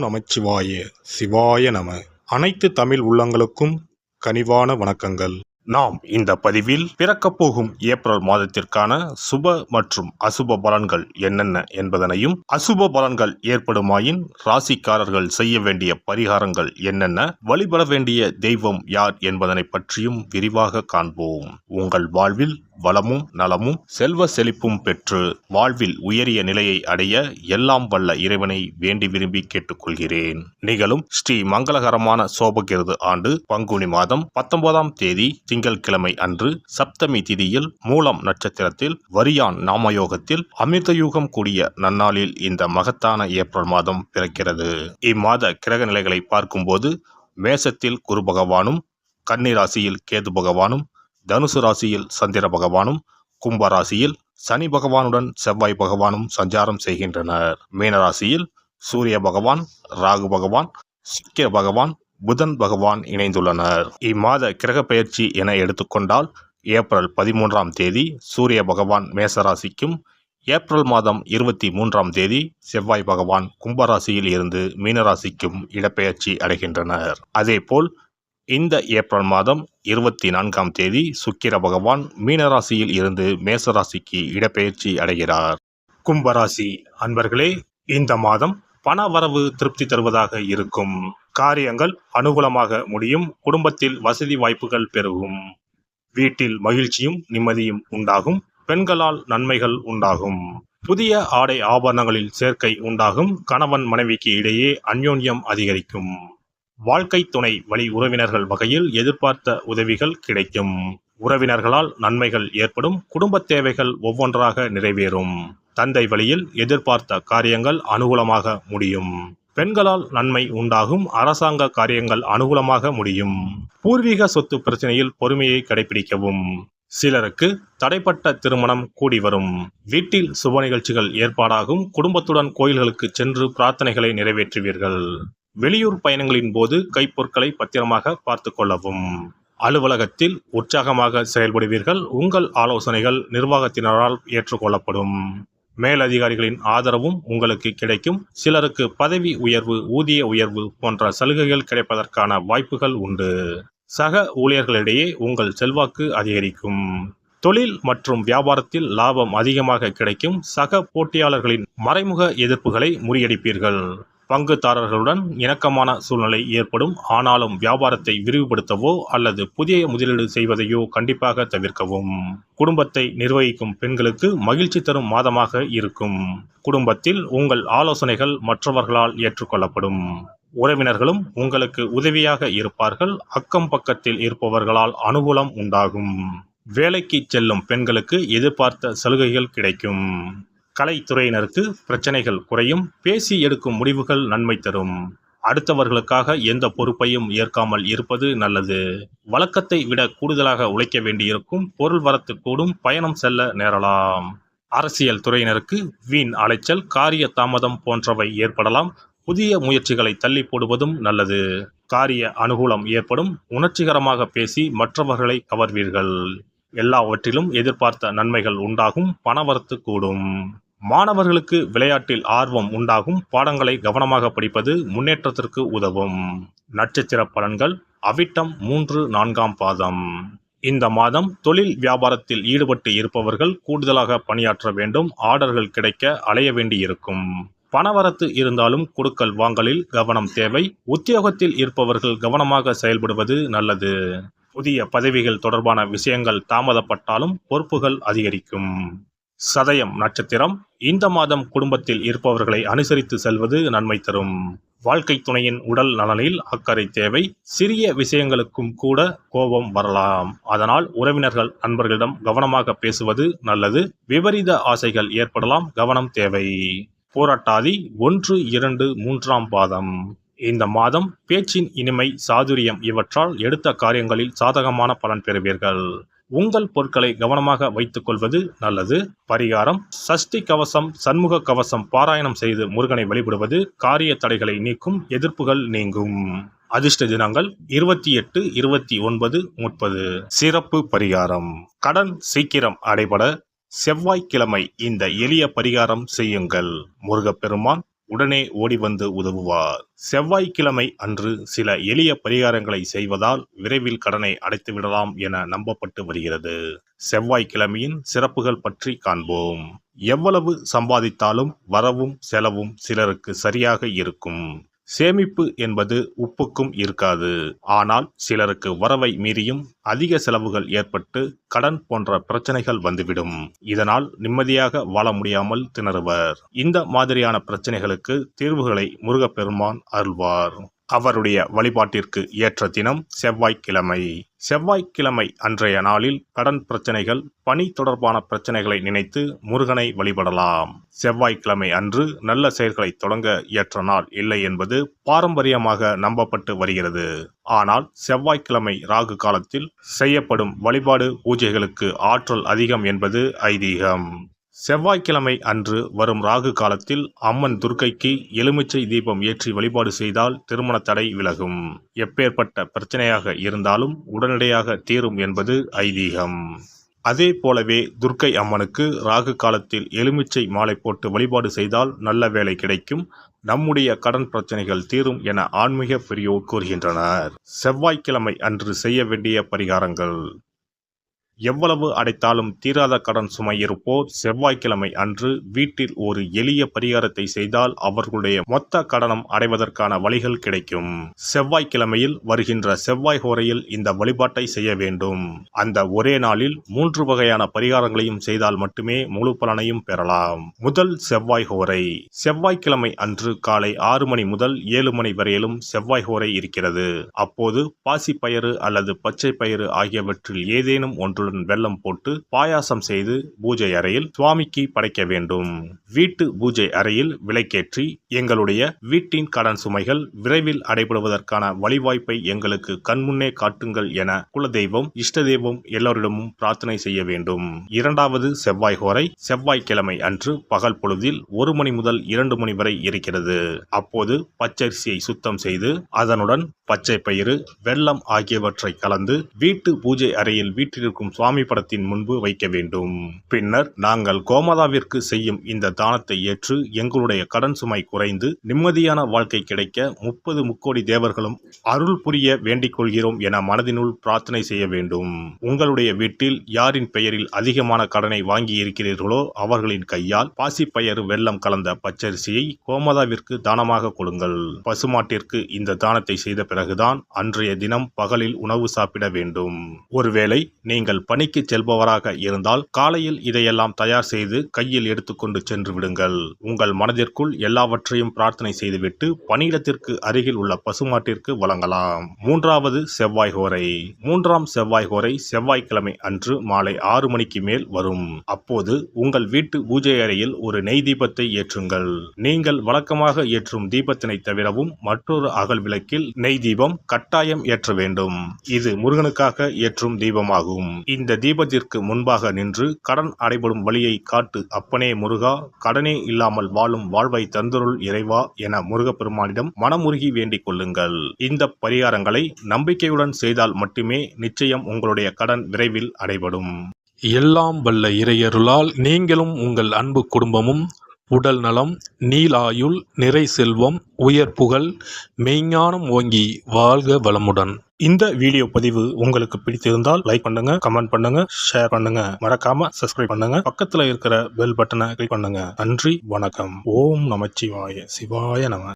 நமச்சிவாய சிவாய நம. அனைத்து தமிழ் உள்ளங்களுக்கும் கனிவான வணக்கங்கள். நாம் இந்த பதிவில் பிறக்கப் போகும் ஏப்ரல் மாதத்திற்கான சுப மற்றும் அசுப பலன்கள் என்னென்ன என்பதனையும், அசுப பலன்கள் ஏற்படுமாயின் ராசிக்காரர்கள் செய்ய வேண்டிய பரிகாரங்கள் என்னென்ன, வழிபட வேண்டிய தெய்வம் யார் என்பதனை பற்றியும் விரிவாக காண்போம். உங்கள் வாழ்வில் வளமும் நலமும் செல்வ செழிப்பும் பெற்று வாழ்வில் உயரிய நிலையை அடைய எல்லாம் வல்ல இறைவனை வேண்டி விரும்பி கேட்டுக்கொள்கிறேன். நிகழும் ஸ்ரீ மங்களகரமான சோபகிருது ஆண்டு பங்குனி மாதம் 19ஆம் தேதி திங்கட்கிழமை அன்று சப்தமி திதியில் மூலம் நட்சத்திரத்தில் வரியான் நாமயோகத்தில் அமிர்தயூகம் கூடிய நன்னாளில் இந்த மகத்தான ஏப்ரல் மாதம் பிறக்கிறது. இம்மாத கிரக நிலைகளை பார்க்கும்போது மேசத்தில் குரு பகவானும், கன்னி ராசியில் கேது பகவானும், தனுசு ராசியில் சந்திர பகவானும், கும்ப ராசியில் சனி பகவானுடன் செவ்வாய் பகவானும் சஞ்சாரம் செய்கின்றனர். மீனராசியில் சூரிய பகவான், ராகு பகவான், சுக்கிர பகவான், புதன் பகவான் இணைந்துள்ளனர். இம்மாத கிரக பெயர்ச்சி என எடுத்துக்கொண்டால் ஏப்ரல் 13ஆம் தேதி சூரிய பகவான் மேசராசிக்கும், ஏப்ரல் மாதம் 23ஆம் தேதி செவ்வாய் பகவான் கும்பராசியில் இருந்து மீனராசிக்கும் இடப்பெயர்ச்சி அடைகின்றனர். அதேபோல் இந்த ஏப்ரல் மாதம் 24ஆம் தேதி சுக்கிர பகவான் மீனராசியில் இருந்து மேசராசிக்கு இடப்பெயர்ச்சி அடைகிறார். கும்பராசி அன்பர்களே, இந்த மாதம் பண வரவு திருப்தி தருவதாக இருக்கும். காரியங்கள் அனுகூலமாக முடியும். குடும்பத்தில் வசதி வாய்ப்புகள் பெருகும். வீட்டில் மகிழ்ச்சியும் நிம்மதியும் உண்டாகும். பெண்களால் நன்மைகள் உண்டாகும். புதிய ஆடை ஆபரணங்களில் சேர்க்கை உண்டாகும். கணவன் மனைவிக்கு இடையே அந்யோன்யம் அதிகரிக்கும். வாழ்க்கை துணை வழி உறவினர்கள் வகையில் எதிர்பார்த்த உதவிகள் கிடைக்கும். உறவினர்களால் நன்மைகள் ஏற்படும். குடும்ப தேவைகள் ஒவ்வொன்றாக நிறைவேறும். தந்தை வழியில் எதிர்பார்த்த காரியங்கள் அனுகூலமாக முடியும். பெண்களால் நன்மை உண்டாகும். அரசாங்க காரியங்கள் அனுகூலமாக முடியும். பூர்வீக சொத்து பிரச்சனையில் பொறுமையை கடைபிடிக்கவும். சிலருக்கு தடைப்பட்ட திருமணம் கூடி வரும். வீட்டில் சுப நிகழ்ச்சிகள் ஏற்பாடாகும். குடும்பத்துடன் கோயில்களுக்கு சென்று பிரார்த்தனைகளை நிறைவேற்றுவீர்கள். வெளியூர் பயணங்களின் போது கைப்பொருட்களை பத்திரமாக பார்த்து கொள்ளவும். அலுவலகத்தில் உற்சாகமாக செயல்படுவீர்கள். உங்கள் ஆலோசனைகள் நிர்வாகத்தினரால் ஏற்றுக்கொள்ளப்படும். மேலதிகாரிகளின் ஆதரவும் உங்களுக்கு கிடைக்கும். சிலருக்கு பதவி உயர்வு, ஊதிய உயர்வு போன்ற சலுகைகள் கிடைப்பதற்கான வாய்ப்புகள் உண்டு. சக ஊழியர்களிடையே உங்கள் செல்வாக்கு அதிகரிக்கும். தொழில் மற்றும் வியாபாரத்தில் லாபம் அதிகமாக கிடைக்கும். சக போட்டியாளர்களின் மறைமுக எதிர்ப்புகளை முறியடிப்பீர்கள். பங்குதாரர்களுடன் இணக்கமான சூழ்நிலை ஏற்படும். ஆனாலும் வியாபாரத்தை விரிவுபடுத்தவோ அல்லது புதிய முதலீடு செய்வதையோ கண்டிப்பாக தவிர்க்கவும். குடும்பத்தை நிர்வகிக்கும் பெண்களுக்கு மகிழ்ச்சி தரும் மாதமாக இருக்கும். குடும்பத்தில் உங்கள் ஆலோசனைகள் மற்றவர்களால் ஏற்றுக்கொள்ளப்படும். உறவினர்களும் உங்களுக்கு உதவியாக இருப்பார்கள். அக்கம் பக்கத்தில் இருப்பவர்களால் அனுகூலம் உண்டாகும். வேலைக்கு செல்லும் பெண்களுக்கு எதிர்பார்த்த சலுகைகள் கிடைக்கும். கலைத்துறையினருக்கு பிரச்சனைகள் குறையும். பேசி எடுக்கும் முடிவுகள் நன்மை தரும். அடுத்தவர்களுக்காக எந்த பொறுப்பையும் ஏற்காமல் இருப்பது நல்லது. வழக்கத்தை விட கூடுதலாக உழைக்க வேண்டியிருக்கும். பொருள் வரத்து கூடும். பயணம் செல்ல நேரலாம். அரசியல் துறையினருக்கு வீண் அலைச்சல், காரிய தாமதம் போன்றவை ஏற்படலாம். புதிய முயற்சிகளை தள்ளி போடுவதும் நல்லது. காரிய அனுகூலம் ஏற்படும். உணர்ச்சிகரமாக பேசி மற்றவர்களை கவர்வீர்கள். எல்லாவற்றிலும் எதிர்பார்த்த நன்மைகள் உண்டாகும். பணவரத்து கூடும். மாணவர்களுக்கு விளையாட்டில் ஆர்வம் உண்டாகும். பாடங்களை கவனமாக படிப்பது முன்னேற்றத்திற்கு உதவும். நட்சத்திர பலன்கள் அவிட்டம் 3, 4ஆம் பாதம். இந்த மாதம் தொழில் வியாபாரத்தில் ஈடுபட்டு இருப்பவர்கள் கூடுதலாக பணியாற்ற வேண்டும். ஆர்டர்கள் கிடைக்க அலைய வேண்டியிருக்கும். பணவரத்து இருந்தாலும் கொடுக்கல் வாங்கலில் கவனம் தேவை. உத்தியோகத்தில் இருப்பவர்கள் கவனமாக செயல்படுவது நல்லது. புதிய பதவிகள் தொடர்பான விஷயங்கள் தாமதப்பட்டாலும் பொறுப்புகள் அதிகரிக்கும். சதயம் நட்சத்திரம். இந்த மாதம் குடும்பத்தில் இருப்பவர்களை அனுசரித்து செல்வது நன்மை தரும். வாழ்க்கை துணையின் உடல் நலனில் அக்கறை தேவை. சிறிய விஷயங்களுக்கும் கூட கோபம் வரலாம். அதனால் உறவினர்கள் நண்பர்களிடம் கவனமாக பேசுவது நல்லது. விபரீத ஆசைகள் ஏற்படலாம். கவனம் தேவை. போராட்டாதி 1, 2, 3ஆம் பாதம். இந்த மாதம் பேச்சின் இனிமை, சாதுரியம் இவற்றால் எடுத்த காரியங்களில் சாதகமான பலன் பெறுவீர்கள். உங்கள் பொருட்களை கவனமாக வைத்துக் கொள்வது நல்லது. பரிகாரம்: சஷ்டி கவசம், சண்முக கவசம் பாராயணம் செய்து முருகனை வழிபடுவது காரிய தடைகளை நீக்கும். எதிர்ப்புகள் நீங்கும். அதிர்ஷ்ட தினங்கள் 28, 29, 30. சிறப்பு பரிகாரம்: கடன் சீக்கிரம் அடைபட செவ்வாய்க்கிழமை இந்த எளிய பரிகாரம் செய்யுங்கள். முருகப்பெருமான் உடனே ஓடி வந்து உதவுவார். செவ்வாய்க்கிழமை அன்று சில எளிய பரிகாரங்களை செய்வதால் விரைவில் கடனை அடைத்து விடலாம் என நம்பப்பட்டு வருகிறது. செவ்வாய்க்கிழமையின் சிறப்புகள் பற்றி காண்போம். எவ்வளவு சம்பாதித்தாலும் வரவும் செலவும் சிலருக்கு சரியாக இருக்கும். சேமிப்பு என்பது உப்புக்கும் இருக்காது. ஆனால் சிலருக்கு வரவை மீறியும் அதிக செலவுகள் ஏற்பட்டு கடன் போன்ற பிரச்சனைகள் வந்துவிடும். இதனால் நிம்மதியாக வாழ முடியாமல் திணறுவர். இந்த மாதிரியான பிரச்சனைகளுக்கு தீர்வுகளை முருகப்பெருமான் அருள்வார். அவருடைய வழிபாட்டிற்கு ஏற்ற தினம் செவ்வாய்க்கிழமை. செவ்வாய்க்கிழமை அன்றைய நாளில் கடன் பிரச்சனைகள், பணி தொடர்பான பிரச்சனைகளை நினைத்து முருகனை வழிபடலாம். செவ்வாய்க்கிழமை அன்று நல்ல செயல்களை தொடங்க ஏற்ற நாள் இல்லை என்பது பாரம்பரியமாக நம்பப்பட்டு வருகிறது. ஆனால் செவ்வாய்க்கிழமை ராகு காலத்தில் செய்யப்படும் வழிபாடு பூஜைகளுக்கு ஆற்றல் அதிகம் என்பது ஐதீகம். செவ்வாய்க்கிழமை அன்று வரும் ராகு காலத்தில் அம்மன் துர்க்கைக்கு எலுமிச்சை தீபம் ஏற்றி வழிபாடு செய்தால் திருமண தடை விலகும். எப்பேற்பட்ட பிரச்சனையாக இருந்தாலும் உடனடியாக தீரும் என்பது ஐதீகம். அதே போலவே துர்க்கை அம்மனுக்கு ராகு காலத்தில் எலுமிச்சை மாலை போட்டு வழிபாடு செய்தால் நல்ல வேலை கிடைக்கும், நம்முடைய கடன் பிரச்சனைகள் தீரும் என ஆன்மீக பெரியோர் கூறுகின்றனர். செவ்வாய்க்கிழமை அன்று செய்ய வேண்டிய பரிகாரங்கள். எவ்வளவு அடைத்தாலும் தீராத கடன் சுமை இருப்போர் செவ்வாய்க்கிழமை அன்று வீட்டில் ஒரு எளிய பரிகாரத்தை செய்தால் அவர்களுடைய மொத்த கடனும் அடைவதற்கான வழிகள் கிடைக்கும். செவ்வாய்க்கிழமையில் வருகின்ற செவ்வாய் ஹோரையில் இந்த வழிபாட்டை செய்ய வேண்டும். அந்த ஒரே நாளில் 3 வகையான பரிகாரங்களையும் செய்தால் மட்டுமே முழு பலனையும் பெறலாம். முதல் செவ்வாய் ஹோரை. செவ்வாய்க்கிழமை அன்று காலை 6 மணி முதல் 7 மணி வரையிலும் செவ்வாய் ஹோரை இருக்கிறது. அப்போது பாசிப்பயிறு அல்லது பச்சை பயிறு ஆகியவற்றில் ஏதேனும் ஒன்று வெல்லம் போட்டு பாயாசம் செய்து பூஜை அறையில் சுவாமிக்கு படைக்க வேண்டும். வீட்டு பூஜை அறையில் விளக்கேற்றி எங்களுடைய வீட்டின் கடன் சுமைகள் விரைவில் அடைபடுவதற்கான வழிவாய்ப்பை எங்களுக்கு கண்முன்னே காட்டுங்கள் என குலதெய்வம், இஷ்ட தெய்வம் எல்லோரிடமும் பிரார்த்தனை செய்ய வேண்டும். இரண்டாவது செவ்வாய் ஹோரை செவ்வாய்க்கிழமை அன்று பகல் பொழுதில் 1 மணி முதல் 2 மணி வரை இருக்கிறது. அப்போது பச்சரிசியை சுத்தம் செய்து அதனுடன் பச்சை பயிறு, வெல்லம் ஆகியவற்றை கலந்து வீட்டு பூஜை அறையில் வீட்டிற்கும் சுவாமி படத்தின் முன்பு வைக்க வேண்டும். பின்னர் நாங்கள் கோமாதாவிற்கு செய்யும் இந்த தானத்தை ஏற்று எங்களுடைய கடன் சுமை குறைந்து நிம்மதியான வாழ்க்கை கிடைக்க 30 முக்கோடி தேவர்களும் அருள் புரிய வேண்டிக் கொள்கிறோம் என மனதினுள் பிரார்த்தனை செய்ய வேண்டும். உங்களுடைய வீட்டில் யாரின் பெயரில் அதிகமான கடனை வாங்கி இருக்கிறீர்களோ அவர்களின் கையால் பாசிப்பயறு வெல்லம் கலந்த பச்சரிசியை கோமாதாவிற்கு தானமாக கொடுங்கள். பசுமாட்டிற்கு இந்த தானத்தை செய்த பிறகுதான் அன்றைய தினம் பகலில் உணவு சாப்பிட வேண்டும். ஒருவேளை நீங்கள் பணிக்கு செல்பவராக இருந்தால் காலையில் இதையெல்லாம் தயார் செய்து கையில் எடுத்துக்கொண்டு சென்று விடுங்கள். உங்கள் மனதிற்குள் எல்லாவற்றையும் பிரார்த்தனை செய்துவிட்டு பணியிடத்திற்கு அருகில் உள்ள பசுமாட்டிற்கு வழங்கலாம். மூன்றாவது செவ்வாய் ஹோரை. 3ஆம் செவ்வாய் ஹோரை செவ்வாய்க்கிழமை அன்று மாலை 6 மணிக்கு மேல் வரும். அப்போது உங்கள் வீட்டு பூஜை அறையில் ஒரு நெய் தீபத்தை ஏற்றுங்கள். நீங்கள் வழக்கமாக ஏற்றும் தீபத்தினை தவிரவும் மற்றொரு அகல் விளக்கில் நெய் தீபம் கட்டாயம் ஏற்ற வேண்டும். இது முருகனுக்காக ஏற்றும் தீபமாகும். இந்த தீபத்திற்கு முன்பாக நின்று கடன் அடைபடும் வழியை காட்டு அப்பனே முருகா, கடனே இல்லாமல் வாழும் வாழ்வை தந்தருள் இறைவா என முருகப்பெருமானிடம் மனமுருகி வேண்டிக் கொள்ளுங்கள். இந்த பரிகாரங்களை நம்பிக்கையுடன் செய்தால் மட்டுமே நிச்சயம் உங்களுடைய கடன் விரைவில் அடைபடும். எல்லாம் வல்ல இறையருளால் நீங்களும் உங்கள் அன்பு குடும்பமும் உடல் நலம், நீலாயுள், நிறை செல்வம், உயர் புகழ், மெய்ஞானம் ஓங்கி வாழ்க வளமுடன். இந்த வீடியோ பதிவு உங்களுக்கு பிடித்திருந்தால் லைக் பண்ணுங்க, கமெண்ட் பண்ணுங்க, ஷேர் பண்ணுங்க, மறக்காம சப்ஸ்கிரைப் பண்ணுங்க, பக்கத்துல இருக்கிற பெல் பட்டனை கிளிக் பண்ணுங்க. நன்றி, வணக்கம். ஓம் நமச்சிவாய. சிவாய நம.